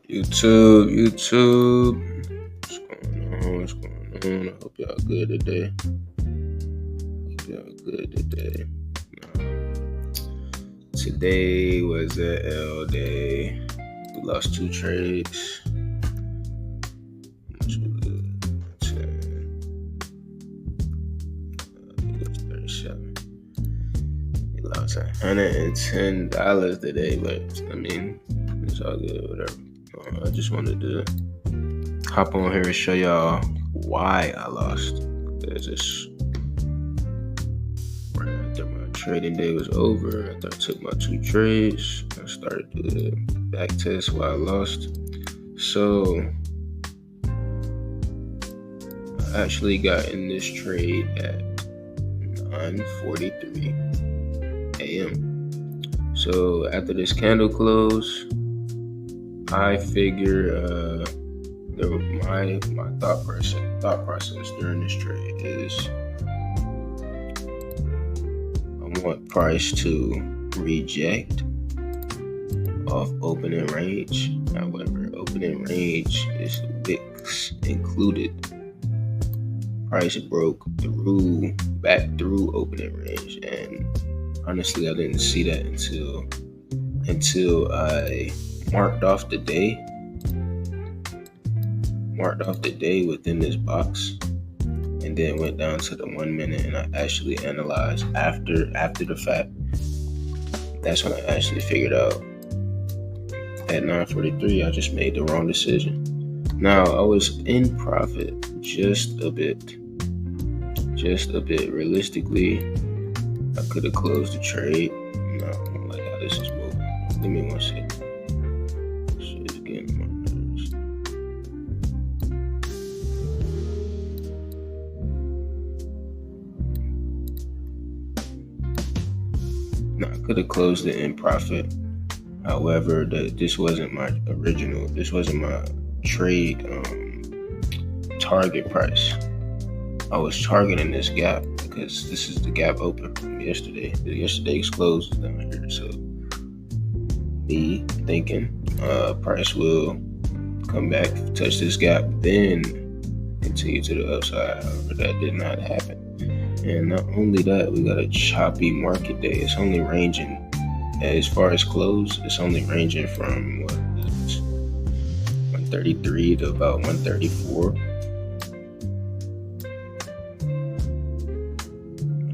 YouTube. What's going on? What's going on? I hope y'all good today. Today was a L day. We lost 2 trades. Much we good? 37. We lost $110 today, but I mean, it's all good, whatever. I just wanted to hop on here and show y'all why I lost. There's this right after my trading day was over, after I took my 2 trades, I started the back test why I lost. So I actually got in this trade at 9:43 a.m. So after this candle close, I figure my thought process during this trade is I want price to reject off opening range. However, opening range is wicks included. Price broke back through opening range, and honestly, I didn't see that until I marked off the day within this box, and then went down to the 1 minute, and I actually analyzed after the fact. That's when I actually figured out at 9:43 I just made the wrong decision. Now I was in profit just a bit. Realistically, I could have closed the trade. No, I don't like how this is moving. Give me 1 second. Shit's getting on my nerves. No, I could have closed it in profit. However, this wasn't my trade target price. I was targeting this gap because this is the gap open from yesterday. Yesterday's close down here, so me thinking price will come back, touch this gap, then continue to the upside. However, that did not happen. And not only that, we got a choppy market day. It's only ranging, as far as close, it's only ranging from 133 to about 134.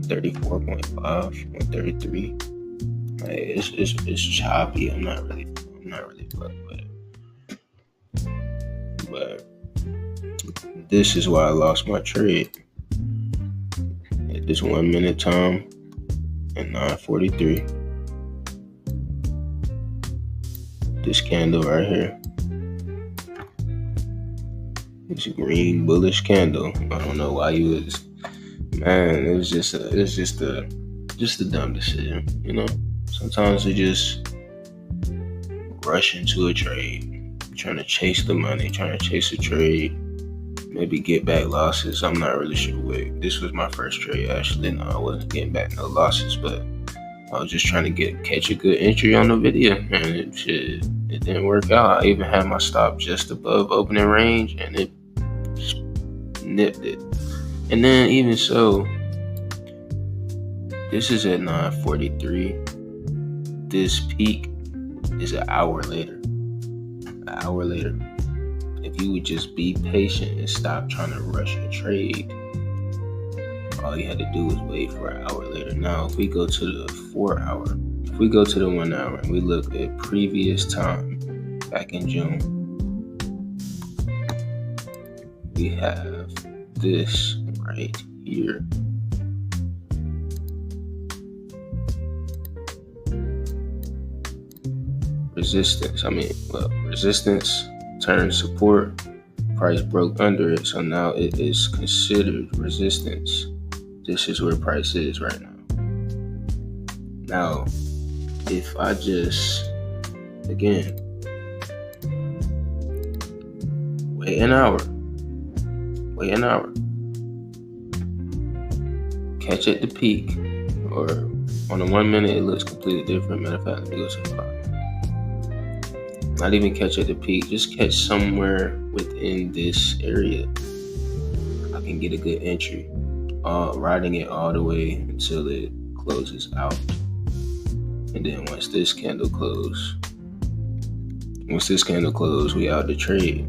134.5, 133. It's choppy. I'm not really fucked with it. But this is why I lost my trade. At this 1 minute time at 9:43. This candle right here. It's a green bullish candle. I don't know why you was. Man, it was just a dumb decision, you know. Sometimes we just rush into a trade, trying to chase the money, trying to chase a trade, maybe get back losses. I'm not really sure what. This was my first trade, actually. No, I wasn't getting back no losses, but I was just trying to catch a good entry on the video, and it didn't work out. I even had my stop just above opening range, and it nipped it. And then even so, this is at 9:43. This peak is an hour later. If you would just be patient and stop trying to rush a trade, all you had to do was wait for an hour later. Now, if we go to the 4 hour, if we go to the 1 hour and we look at previous time back in June, we have this right here. Resistance turned support. Price broke under it, so now it is considered resistance. This is where price is right now. Now, if I just, again, wait an hour, catch at the peak, or on the 1 minute, it looks completely different. Matter of fact, let me go to the bottom. Not even catch at the peak, just catch somewhere within this area. I can get a good entry, riding it all the way until it closes out. And then once this candle closes, we out the trade.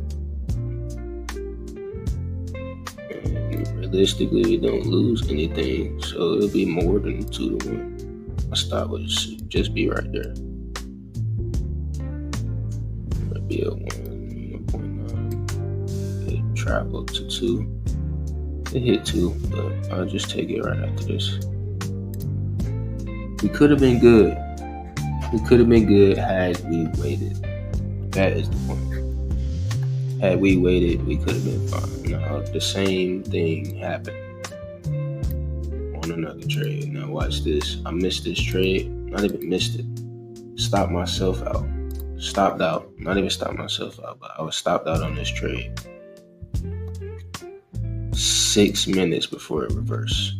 And realistically, we don't lose anything, so it'll be more than 2-1. My stop would just be right there. It'll be a 1.9. It traveled to 2. It hit 2, but I'll just take it right after this. We could have been good. We could have been good had we waited. That is the point. Had we waited, we could have been fine. Now, the same thing happened on another trade. Now, watch this. I missed this trade. Not even missed it. Stopped myself out. Stopped out. Not even stopped myself out, but I was stopped out on this trade 6 minutes before it reversed.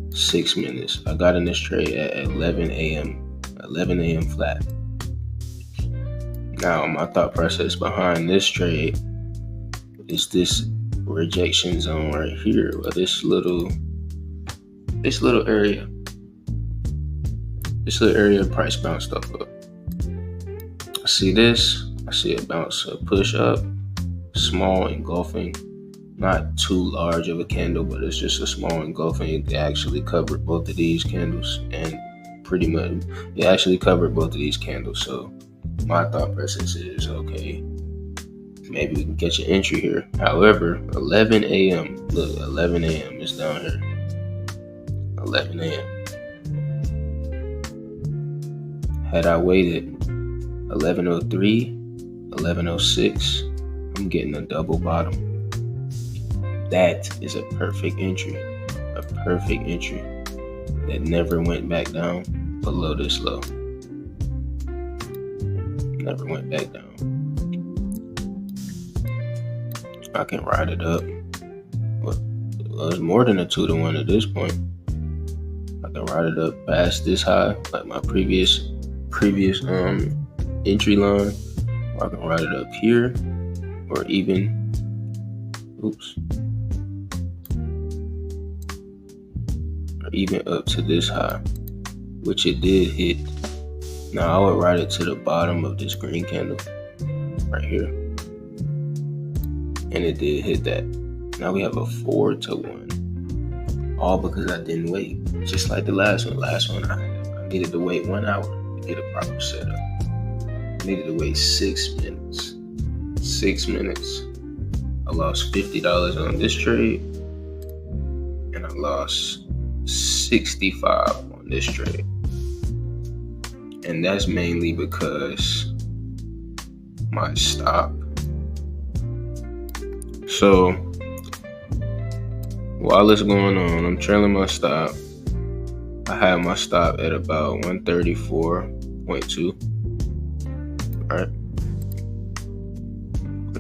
6 minutes. I got in this trade at 11 a.m. 11 a.m. flat. Now, my thought process behind this trade is this rejection zone right here, or this little area. This little area price bounced off of. I see this. I see a bounce, a push up, small engulfing. Not too large of a candle, but it's just a small engulfing. It actually covered both of these candles, and pretty much it actually covered both of these candles. So my thought process is, okay, maybe we can catch an entry here. However, 11 a.m. Look, 11 a.m. is down here. 11 a.m. Had I waited 11:03, 11:06, I'm getting a double bottom. That is a perfect entry. A perfect entry that never went back down below this low. Never went back down. I can ride it up. Well, it's more than a 2-1 at this point. I can ride it up past this high, like my previous entry line. Or I can ride it up here, or even up to this high, which it did hit. Now I would ride it to the bottom of this green candle right here, and it did hit that. Now we have a 4-1, all because I didn't wait. Just like the last one. I needed to wait 1 hour to get a proper setup. I needed to wait 6 minutes. 6 minutes. I lost $50 on this trade, and I lost $65 on this trade. And that's mainly because my stop. So while it's going on, I'm trailing my stop. I had my stop at about 134.2. Alright.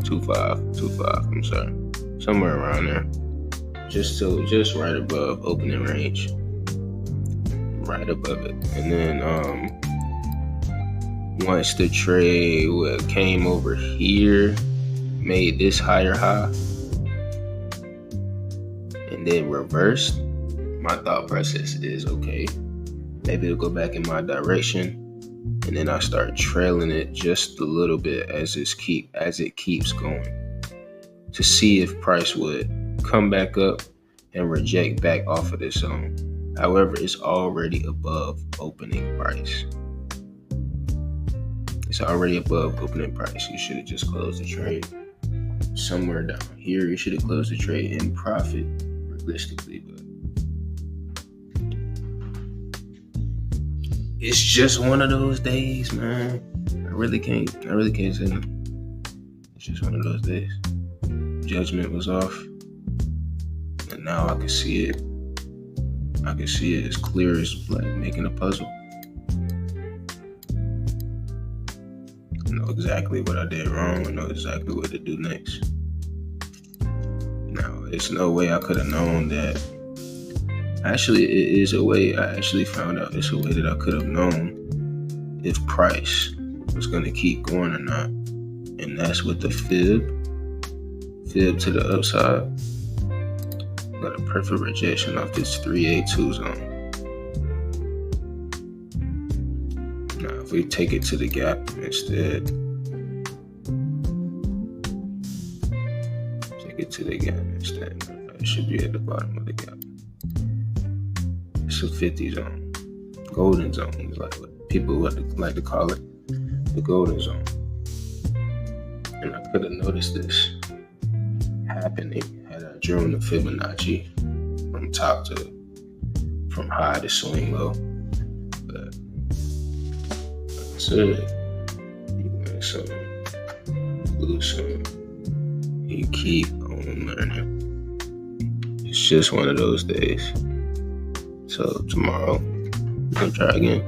25, I'm sorry. Somewhere around there. Just right above opening range. Right above it. And then once the trade came over here, made this higher high, and then reversed, my thought process is, okay, maybe it'll go back in my direction, and then I start trailing it just a little bit as it keeps going, to see if price would come back up and reject back off of this zone. However, it's already above opening price. It's already above opening price. You should have just closed the trade somewhere down here. You should have closed the trade in profit, realistically, but it's just one of those days, man. I really can't say that. It's just one of those days. Judgment was off, and now I can see it. I can see it as clear as like making a puzzle. I know exactly what I did wrong. I know exactly what to do next. Now, there's no way I could have known that. Actually, it is a way. I actually found out it's a way that I could have known if price it's gonna keep going or not. And that's with the fib to the upside. Got a perfect rejection off this 382 zone. Now if we take it to the gap instead, it should be at the bottom of the gap. It's a 50 zone, golden zone, is like what people like to call it, the golden zone. And I could have noticed this happening had I drawn the Fibonacci from high to swing low. But like I said, you win some, lose some. You keep on learning. It's just one of those days. So tomorrow, we're gonna try again.